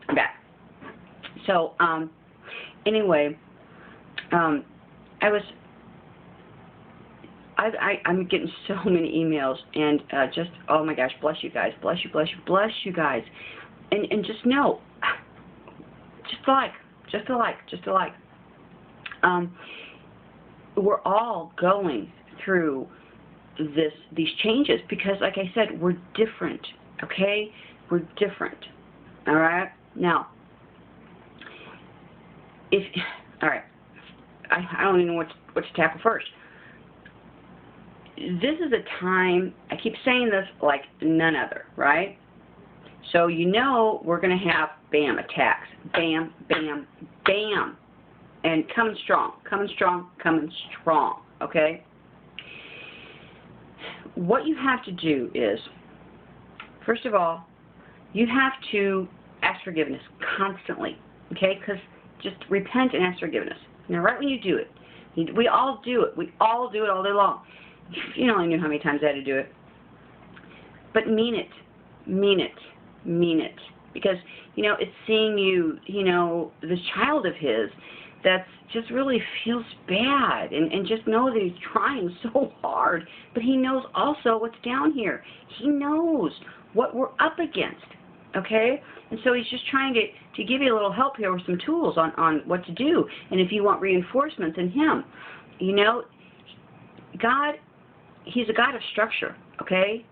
I'm back. So, anyway, I'm getting so many emails, and just, oh my gosh, bless you guys, bless you, bless you, bless you guys, and just know, just a like. We're all going through these changes because, like I said, we're different. Okay, we're different. All right. Now, all right, I don't even know what to tackle first. This is a time, I keep saying this like none other, right? So we're going to have, bam, attacks. Bam, bam, bam. And coming strong, okay? What you have to do is, first of all, you have to ask forgiveness constantly, okay? Because just repent and ask forgiveness. Now, right when you do it, we all do it. We all do it all day long. You only knew how many times I had to do it. But mean it. Mean it. Mean it. Because, it's seeing you, this child of his that just really feels bad. And just know that he's trying so hard. But he knows also what's down here. He knows what we're up against. Okay? And so he's just trying to give you a little help here with some tools on what to do. And if you want reinforcements in him, God, he's a God of structure, okay?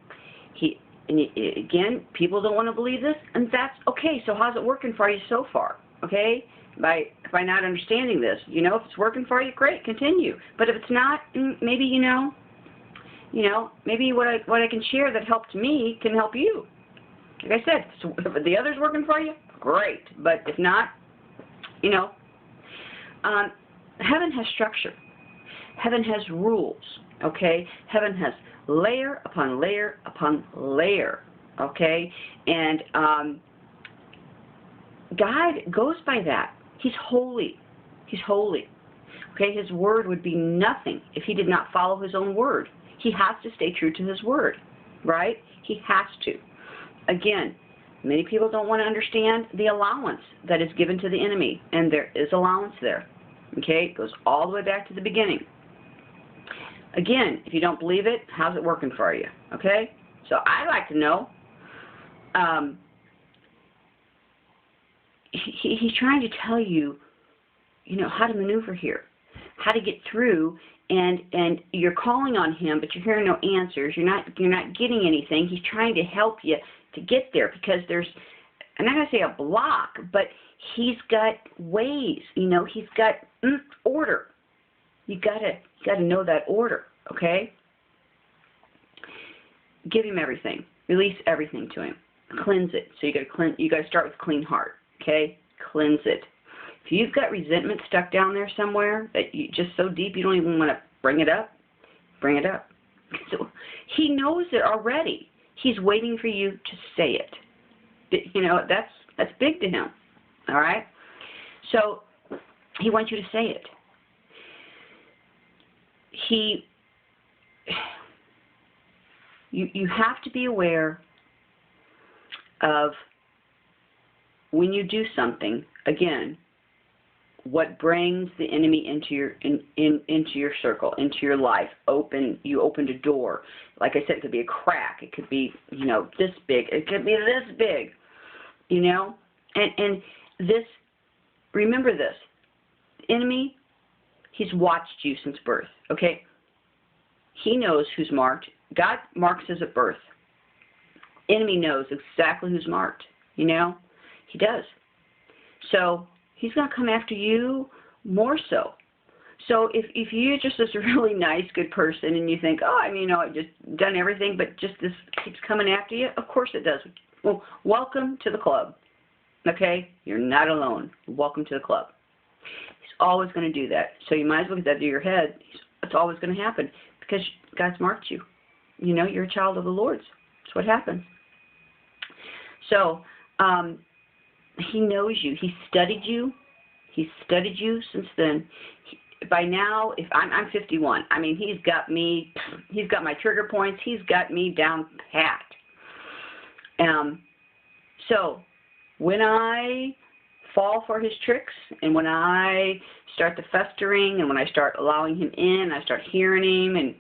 Again, people don't want to believe this, and that's okay. So how's it working for you so far, okay? By not understanding this, if it's working for you, great, continue. But if it's not, maybe maybe what I can share that helped me can help you. Like I said, so if the other's working for you, great. But if not, heaven has structure. Heaven has rules, okay? Heaven has layer upon layer upon layer, okay? And God goes by that. He's holy. He's holy. Okay, his word would be nothing if he did not follow his own word. He has to stay true to his word, right? He has to. Again, many people don't want to understand the allowance that is given to the enemy, and there is allowance there. Okay, it goes all the way back to the beginning. Again, if you don't believe it, how's it working for you? Okay, so I'd like to know. He's trying to tell you, how to maneuver here, how to get through, and you're calling on him, but you're hearing no answers. You're not getting anything. He's trying to help you to get there because there's, I'm not going to say a block, but he's got ways. He's got order. You gotta know that order, okay? Give him everything. Release everything to him. Cleanse it. So you gotta start with a clean heart, okay? Cleanse it. If you've got resentment stuck down there somewhere that you just so deep you don't even want to bring it up, bring it up. So he knows it already. He's waiting for you to say it. That's big to him. All right? So he wants you to say it. You have to be aware of when you do something, again, what brings the enemy into your circle, into your life. You opened a door. Like I said, it could be a crack. It could be, this big. It could be this big. And this, remember this, the enemy, he's watched you since birth, okay? He knows who's marked. God marks us at birth. Enemy knows exactly who's marked, He does. So he's going to come after you more so. So if you're just this really nice, good person and you think, I've just done everything, but just this keeps coming after you, of course it does. Well, welcome to the club, okay? You're not alone. Welcome to the club. He's always going to do that. So you might as well get that to your head. It's always going to happen because God's marked you. You're a child of the Lord's. That's what happens. So he knows you. He studied you. He's studied you since then. By now, if I'm 51, he's got me. He's got my trigger points. He's got me down pat. So when I fall for his tricks, and when I start the festering, and when I start allowing him in, I start hearing him, and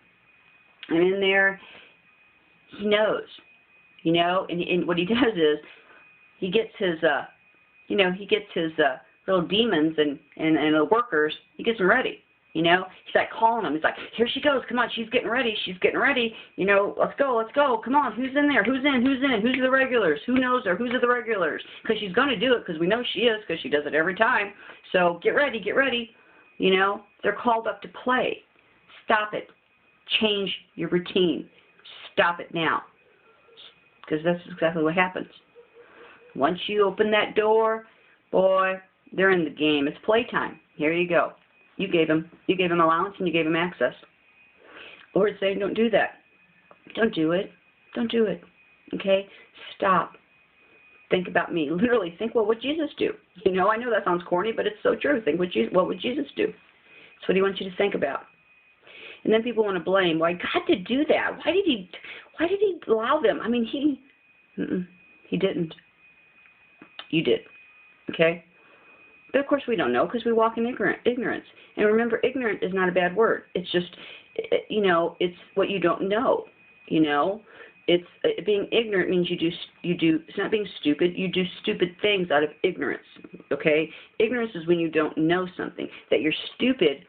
I'm in there, he knows, and what he does is he gets his, little demons and the workers, he gets them ready. He's like calling them. He's like, here she goes. Come on, she's getting ready. Let's go. Come on, who's in there? Who's in? Who's the regulars? Who knows her? Who's the regulars? Because she's going to do it because we know she is because she does it every time. So get ready. They're called up to play. Stop it. Change your routine. Stop it now. Because that's exactly what happens. Once you open that door, boy, they're in the game. It's playtime. Here you go. You gave him allowance and you gave him access. Lord's saying, don't do that. Don't do it. Okay? Stop. Think about me. Literally, think, what would Jesus do? I know that sounds corny, but it's so true. Think, what would Jesus do? That's what he wants you to think about. And then people want to blame, why God did do that? Why did he allow them? I mean, he didn't. You did. Okay? But of course we don't know because we walk in ignorance. And remember, ignorant is not a bad word. It's just, it's what you don't know. It's being ignorant means you do. It's not being stupid. You do stupid things out of ignorance. Okay, ignorance is when you don't know something. That you're stupid.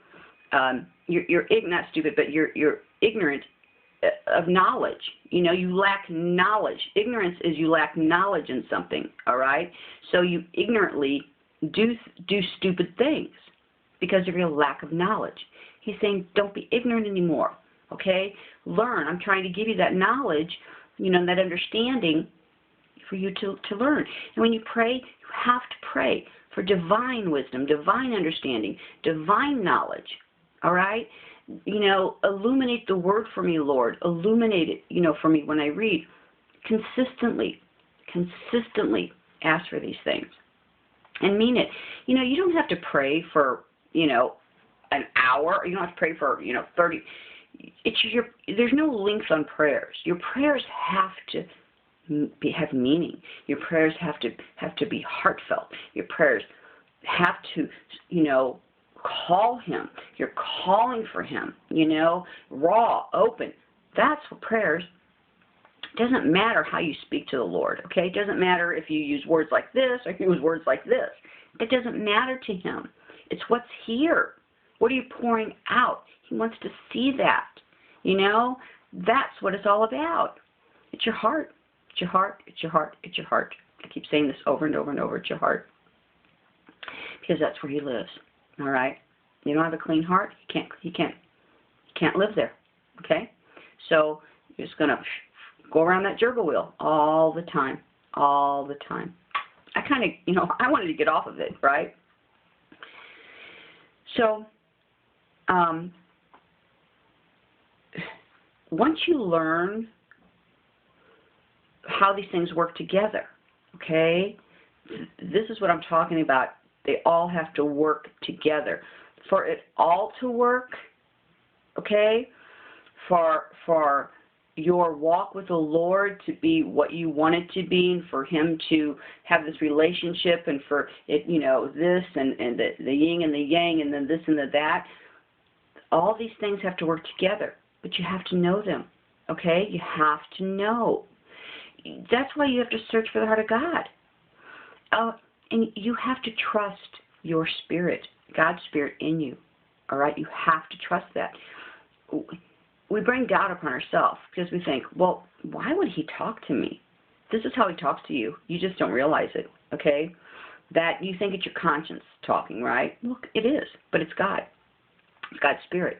You're not stupid, but you're ignorant of knowledge. You lack knowledge. Ignorance is you lack knowledge in something. All right, so you ignorantly do stupid things because of your lack of knowledge. He's saying, don't be ignorant anymore, okay? Learn. I'm trying to give you that knowledge, that understanding for you to learn. And when you pray, you have to pray for divine wisdom, divine understanding, divine knowledge, all right? Illuminate the word for me, Lord. Illuminate it, for me when I read. Consistently ask for these things. And mean it. You don't have to pray for, an hour. You don't have to pray for, 30. There's no length on prayers. Your prayers have to have meaning. Your prayers have to be heartfelt. Your prayers have to, call him. You're calling for him, raw, open. That's what prayers. It doesn't matter how you speak to the Lord, okay? It doesn't matter if you use words like this or if you use words like this. It doesn't matter to him. It's what's here. What are you pouring out? He wants to see that, That's what it's all about. It's your heart. It's your heart. It's your heart. It's your heart. I keep saying this over and over and over. It's your heart. Because that's where he lives, all right? You don't have a clean heart, he can't live there, okay? So you're just going to go around that gerbil wheel all the time. I kind of, I wanted to get off of it, right? So, once you learn how these things work together, okay, this is what I'm talking about. They all have to work together. For it all to work, okay, for your walk with the Lord to be what you want it to be, and for him to have this relationship, and for it, this and the yin and the yang, and then this and the that, all these things have to work together, but you have to know them, okay? You have to know. That's why you have to search for the heart of God. And you have to trust your spirit, God's spirit in you, all right? You have to trust that. We bring doubt upon ourselves because we think, well, why would he talk to me? This is how he talks to you. You just don't realize it, okay? That you think it's your conscience talking, right? Look, it is, but it's God. It's God's spirit.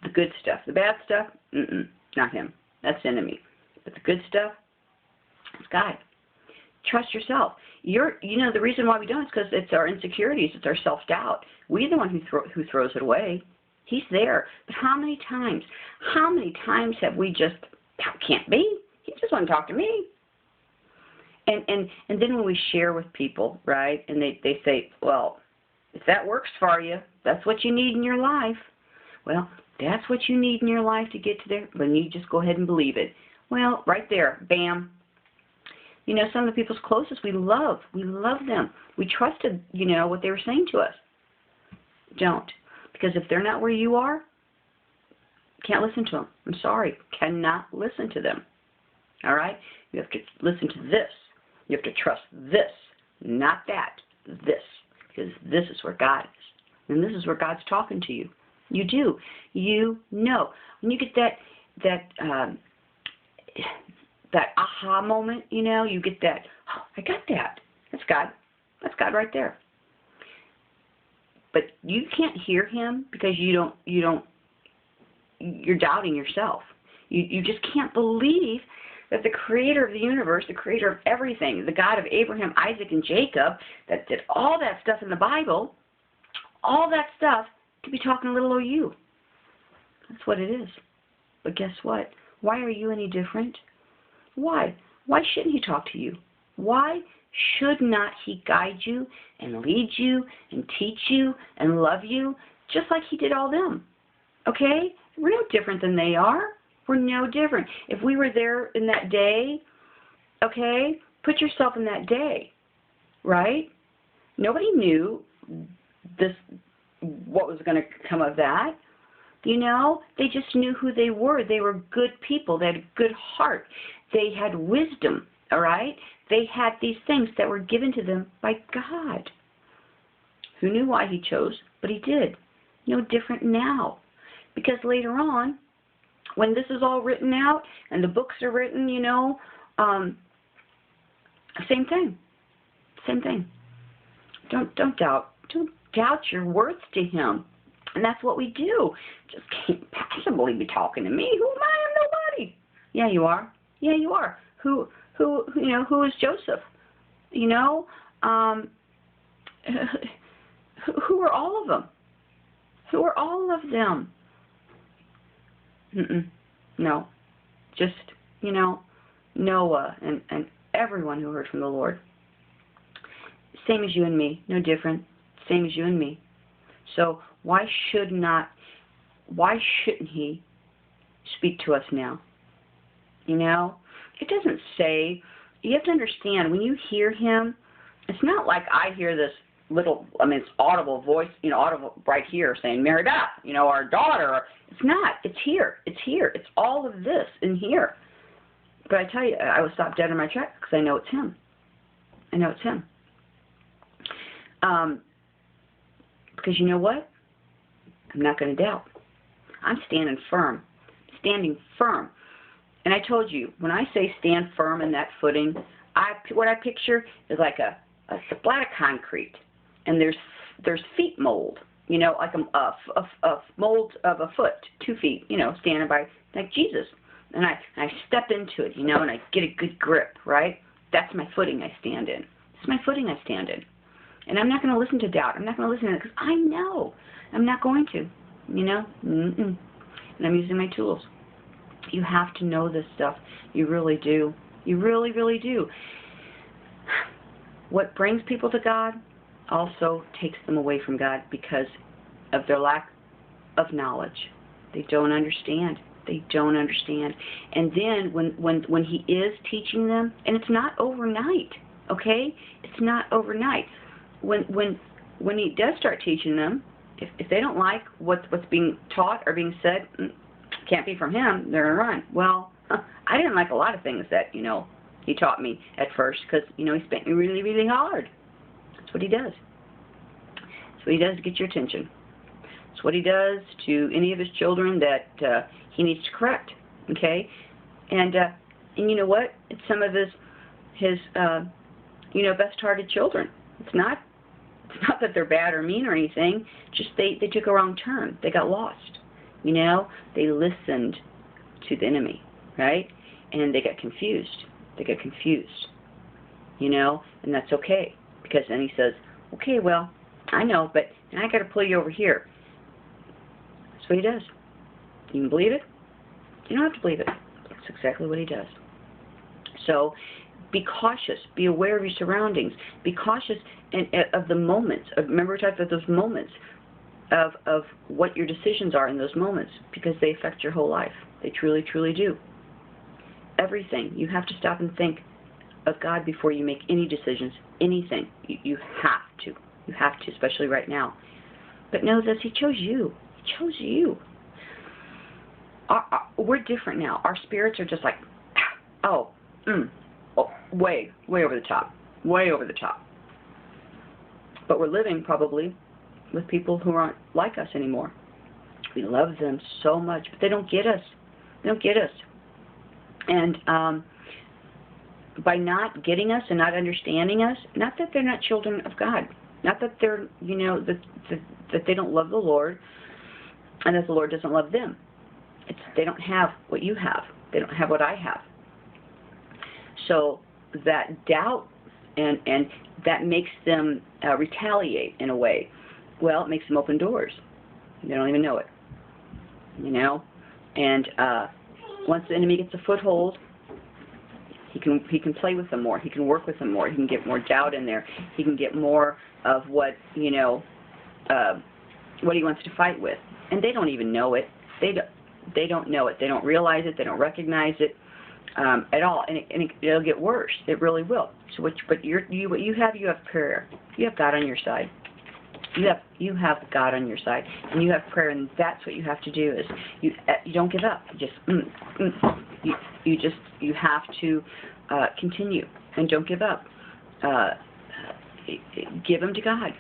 The good stuff. The bad stuff, not him. That's enemy. But the good stuff, it's God. Trust yourself. The reason why we don't is because it's our insecurities. It's our self-doubt. We're the one who throws it away. He's there. But how many times have we just, that can't be. He just want to talk to me. And then when we share with people, right, and they say, well, if that works for you, that's what you need in your life. Well, that's what you need in your life to get to there. Then you just go ahead and believe it. Well, right there, bam. You know, some of the people's closest we love. We love them. We trusted, you know, what they were saying to us. Don't. Because if they're not where you are, can't listen to them. I'm sorry. Cannot listen to them. All right? You have to listen to this. You have to trust this, not that. This. Because this is where God is. And this is where God's talking to you. You do. You know. When you get that aha moment, you know, you get that, oh, I got that. That's God. That's God right there. But you can't hear him because you're doubting yourself. You just can't believe that the creator of the universe, the creator of everything, the God of Abraham, Isaac, and Jacob, that did all that stuff in the Bible, all that stuff, could be talking a little old you. That's what it is. But guess what? Why are you any different? Why? Why shouldn't he talk to you? Why should not he guide you and lead you and teach you and love you just like he did all them? Okay? We're no different than they are. We're no different. If we were there in that day, okay, put yourself in that day, right? Nobody knew what was going to come of that. You know, they just knew who they were. They were good people. They had a good heart. They had wisdom, all right? They had these things that were given to them by God. Who knew why he chose? But he did. No different now. Because later on, when this is all written out and the books are written, you know, same thing. Same thing. Don't doubt. Don't doubt your worth to him. And that's what we do. Just can't possibly be talking to me. Who am I? I'm nobody. Yeah, you are. Yeah, you are. Who you know, who is Joseph? You know, who are all of them? Who are all of them? No. Just, you know, Noah and everyone who heard from the Lord. Same as you and me. No different. Same as you and me. So why shouldn't he speak to us now? You know? It doesn't say, you have to understand, when you hear him, it's not like I hear this little, I mean, it's audible voice, you know, audible right here saying, Mary Beth, you know, our daughter. It's not. It's here. It's here. It's all of this in here. But I tell you, I will stop dead in my tracks because I know it's him. I know it's him. Because you know what? I'm not going to doubt. I'm standing firm. Standing firm. And I told you, when I say stand firm in that footing, what I picture is like a splat of concrete. And there's feet mold, you know, like a mold of a foot, 2 feet, you know, standing by, like Jesus. And I step into it, you know, and I get a good grip, right? That's my footing I stand in. It's my footing I stand in. And I'm not going to listen to doubt. I'm not going to listen to it because I know I'm not going to, you know. And I'm using my tools. You have to know this stuff. You really do. You really, really do. What brings people to God also takes them away from God because of their lack of knowledge. They don't understand. They don't understand. And then when he is teaching them, and it's not overnight, okay? It's not overnight. When he does start teaching them, if they don't like what's being taught or being said, can't be from him, they're going to run. Well, I didn't like a lot of things that, you know, he taught me at first because, you know, he spanked me really, really hard. That's what he does. That's what he does to get your attention. It's what he does to any of his children that he needs to correct, okay? And you know what? It's some of his you know, best-hearted children. It's not that they're bad or mean or anything. Just they took a wrong turn. They got lost. You know, they listened to the enemy, right? And they got confused. They got confused. You know, and that's okay because then he says, okay, well, I know, but I got to pull you over here. That's what he does. You can believe it? You don't have to believe it. That's exactly what he does. So be cautious. Be aware of your surroundings. Be cautious of the moments. Remember, we talked about those moments of what your decisions are in those moments because they affect your whole life. They truly, truly do. Everything. You have to stop and think, of God before you make any decisions, anything. You have to. You have to, especially right now. But know this, He chose you. He chose you. We're different now. Our spirits are just like, oh, way over the top. Way over the top. But we're living probably with people who aren't like us anymore. We love them so much, but they don't get us. They don't get us. And by not getting us and not understanding us, not that they're not children of God, not that they're, that they don't love the Lord and that the Lord doesn't love them. It's they don't have what you have. They don't have what I have. So that doubt and that makes them retaliate in a way. Well, it makes them open doors. They don't even know it. And once the enemy gets a foothold, he can play with them more. He can work with them more. He can get more doubt in there. He can get more of what he wants to fight with. And they don't even know it. They don't know it. They don't realize it. They don't recognize it at all. And it'll get worse. It really will. So what you have prayer. You have God on your side. You have God on your side, and you have prayer, and that's what you have to do. Is you don't give up. You have to continue and don't give up. Give them to God.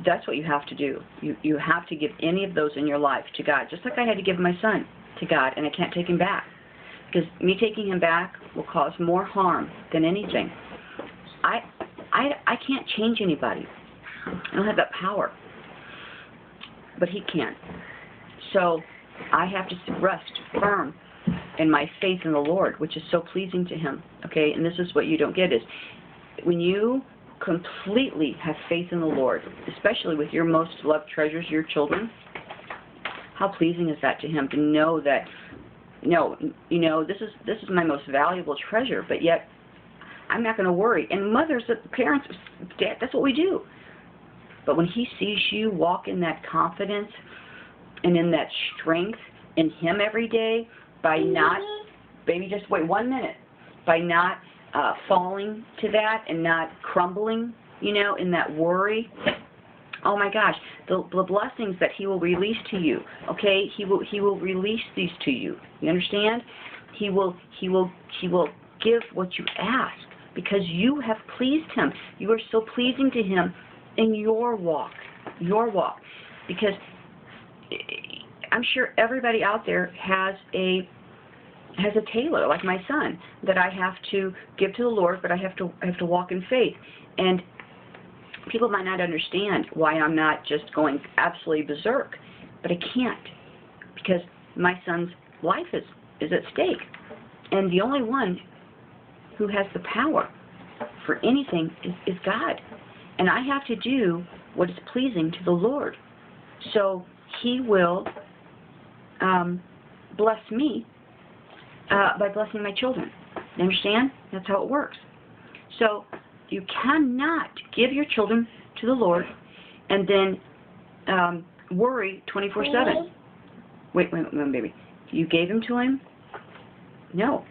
That's what you have to do. You have to give any of those in your life to God, just like I had to give my son to God, and I can't take him back, because me taking him back will cause more harm than anything. I can't change anybody. I don't have that power. But He can. So I have to rest firm in my faith in the Lord, which is so pleasing to Him. Okay? And this is what you don't get is when you completely have faith in the Lord, especially with your most loved treasures, your children, how pleasing is that to Him to know that, this is my most valuable treasure, but yet I'm not going to worry. And mothers, parents, dad, that's what we do. But when He sees you walk in that confidence and in that strength in Him every day, by not, baby, just wait 1 minute, by not falling to that and not crumbling, in that worry, oh my gosh, the blessings that He will release to you, okay? He will release these to you. You understand? He will give what you ask, because you have pleased Him. You are so pleasing to Him in your walk. Because I'm sure everybody out there has a tailor, like my son, that I have to give to the Lord, but I have to walk in faith. And people might not understand why I'm not just going absolutely berserk, but I can't, because my son's life is at stake. And the only one who has the power for anything is God. And I have to do what is pleasing to the Lord. So He will bless me by blessing my children. You understand? That's how it works. So you cannot give your children to the Lord and then worry 24/7. Wait, baby. You gave them to Him? No.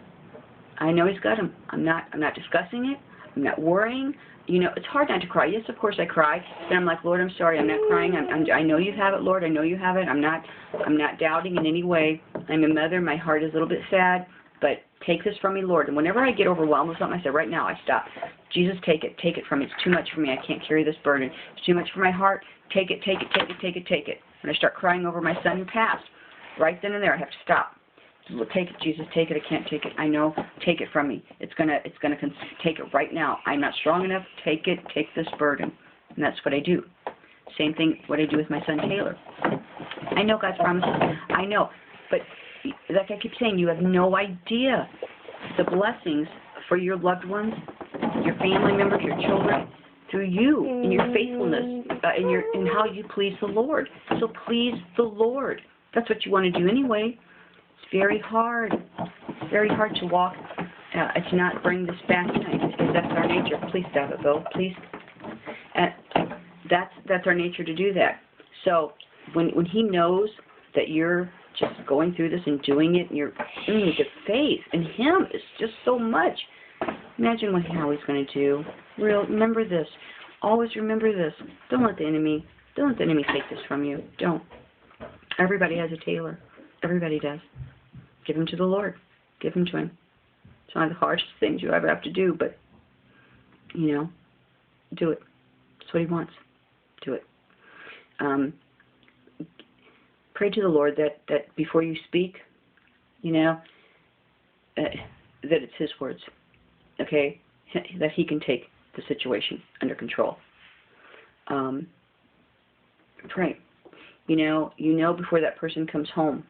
I know He's got them. I'm not discussing it. I'm not worrying. It's hard not to cry. Yes, of course I cry. Then I'm like, Lord, I'm sorry. I'm not crying. I know You have it, Lord. I know You have it. I'm not doubting in any way. I'm a mother. My heart is a little bit sad. But take this from me, Lord. And whenever I get overwhelmed with something, I say, right now, I stop. Jesus, take it. Take it from me. It's too much for me. I can't carry this burden. It's too much for my heart. Take it. When I start crying over my son who passed, right then and there, I have to stop. Take it, Jesus, take it. I can't take it. I know. Take it from me. It's gonna take it right now. I'm not strong enough. Take it. Take this burden. And that's what I do. Same thing what I do with my son Taylor. I know God's promises. I know. But like I keep saying, you have no idea the blessings for your loved ones, your family members, your children, through you and your faithfulness in how you please the Lord. So please the Lord. That's what you want to do anyway. It's very hard. It's very hard to walk, to not bring this back tonight, because that's our nature. Please stop it, Bill. Please. That's our nature to do that. So when He knows that you're just going through this and doing it, and your the faith in Him is just so much. Imagine how He's going to do. Remember this. Always remember this. Don't let the enemy take this from you. Don't. Everybody has a tailor. Everybody does. Give him to the Lord. Give him to Him. It's one of the hardest things you ever have to do, but, do it. That's what He wants. Do it. Pray to the Lord that before you speak, that it's His words, okay? That He can take the situation under control. Pray. Before that person comes home.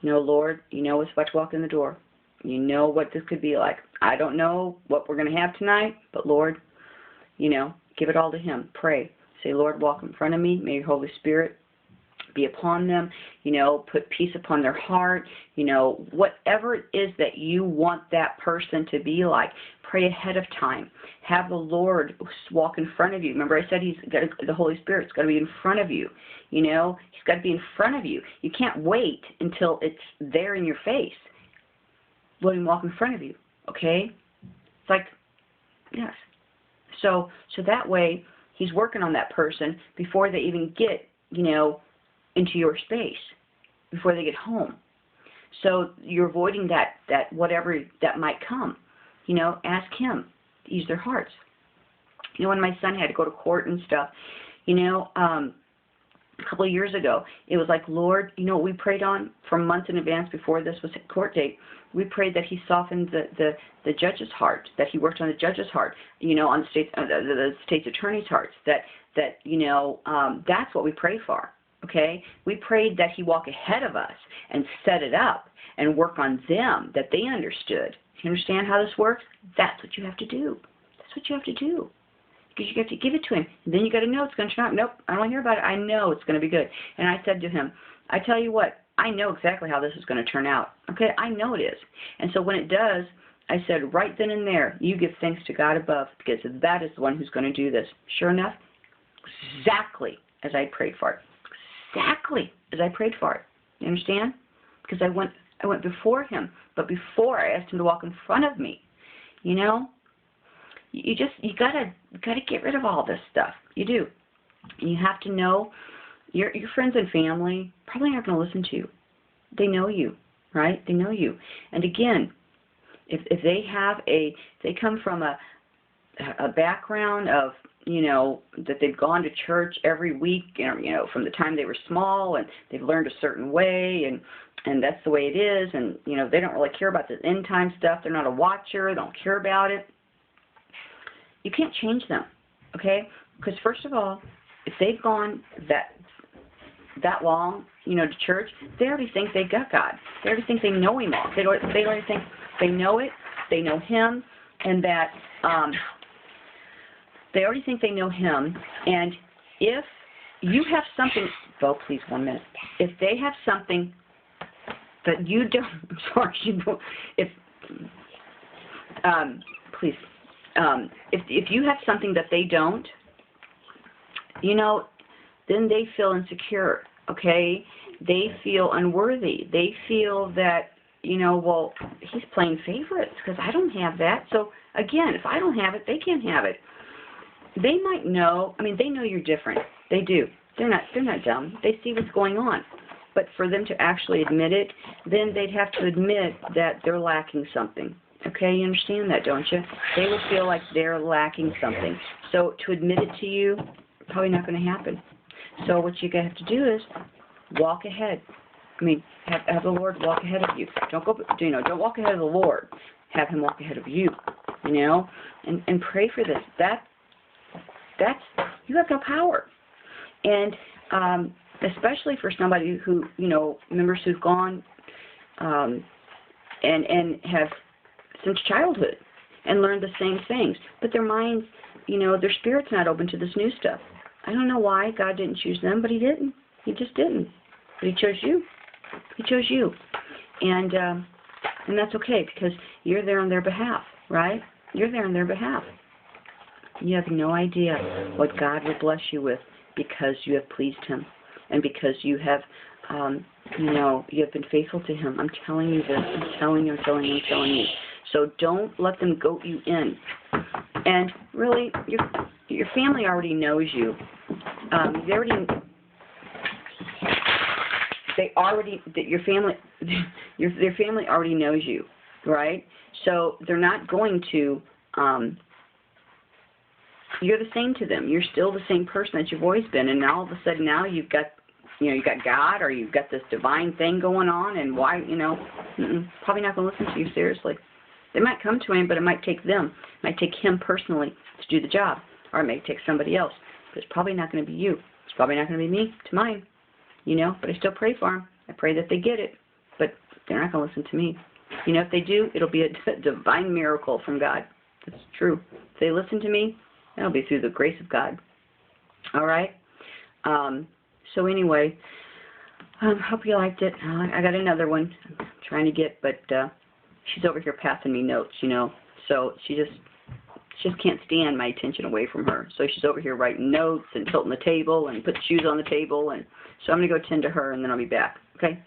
Lord, what's about to walk in the door. You know what this could be like. I don't know what we're going to have tonight, but Lord, give it all to Him. Pray. Say, Lord, walk in front of me. May your Holy Spirit be upon them. Put peace upon their heart. Whatever it is that you want that person to be like, pray ahead of time. Have the Lord walk in front of you. Remember I said the Holy Spirit's got to be in front of you. He's got to be in front of you. You can't wait until it's there in your face. Let Him walk in front of you, okay? It's like, yes. So that way, He's working on that person before they even get, into your space, before they get home. So you're avoiding that whatever that might come. Ask Him to ease their hearts. When my son had to go to court and stuff, a couple of years ago, it was like, Lord, what we prayed on for months in advance before this was a court date. We prayed that He softened the judge's heart, that He worked on the judge's heart, on the state's attorney's hearts, that's what we prayed for, okay? We prayed that He walk ahead of us and set it up and work on them, that they understood. You understand how this works? That's what you have to do. That's what you have to do. Because you have to give it to Him. And then you got to know it's going to turn out. Nope, I don't want to hear about it. I know it's going to be good. And I said to him, I tell you what, I know exactly how this is going to turn out. Okay, I know it is. And so when it does, I said right then and there, you give thanks to God above, because that is the one who's going to do this. Sure enough, exactly as I prayed for it. Exactly as I prayed for it. You understand? Because I went before Him, but before I asked Him to walk in front of me. You gotta get rid of all this stuff. You do. And you have to know your friends and family probably aren't going to listen to you. They know you, right? They know you. And again, if they come from a background of that they've gone to church every week, from the time they were small, and they've learned a certain way, and that's the way it is, and they don't really care about the end time stuff. They're not a watcher. They don't care about it. You can't change them, okay? Because first of all, if they've gone that long, to church, they already think they got God. They already think they know Him all. They already think they know it. They know Him, and that they already think they know Him. And if you have something, please 1 minute. If they have something that you don't, I'm sorry, please. If you have something that they don't, then they feel insecure, okay? They feel unworthy. They feel that, well, he's playing favorites because I don't have that. So, again, if I don't have it, they can't have it. They might know, they know you're different. They do. They're not dumb. They see what's going on. But for them to actually admit it, then they'd have to admit that they're lacking something. Okay, you understand that, don't you? They would feel like they're lacking something. So to admit it to you, probably not going to happen. So what you have to do is walk ahead. Have the Lord walk ahead of you. Don't don't walk ahead of the Lord. Have Him walk ahead of you. And pray for this. That's you have no power. And especially for somebody who members who've gone and have since childhood and learned the same things, but their minds, their spirit's not open to this new stuff. I don't know why God didn't choose them, but He didn't. He just didn't. But He chose you. He chose you, and that's okay, because you're there on their behalf, right? You're there on their behalf. You have no idea what God will bless you with because you have pleased Him, and because you have You know, you have been faithful to him. I'm telling you this. I'm telling you. So don't let them goat you in. And really, your family already knows you. Your family already knows you, right? So they're not going to. You're the same to them. You're still the same person that you've always been, and all of a sudden now you've got God, or you've got this divine thing going on, and why, probably not going to listen to you seriously. They might come to him, but it might take them. It might take him personally to do the job, or it may take somebody else. But it's probably not going to be you. It's probably not going to be me to mine, but I still pray for them. I pray that they get it, but they're not going to listen to me. If they do, it'll be a divine miracle from God. It's true. If they listen to me, it'll be through the grace of God. All right? So anyway, hope you liked it. I got another one I'm trying to get, but she's over here passing me notes, So she just can't stand my attention away from her. So she's over here writing notes and tilting the table and putting shoes on the table. And so I'm going to go tend to her, and then I'll be back. Okay?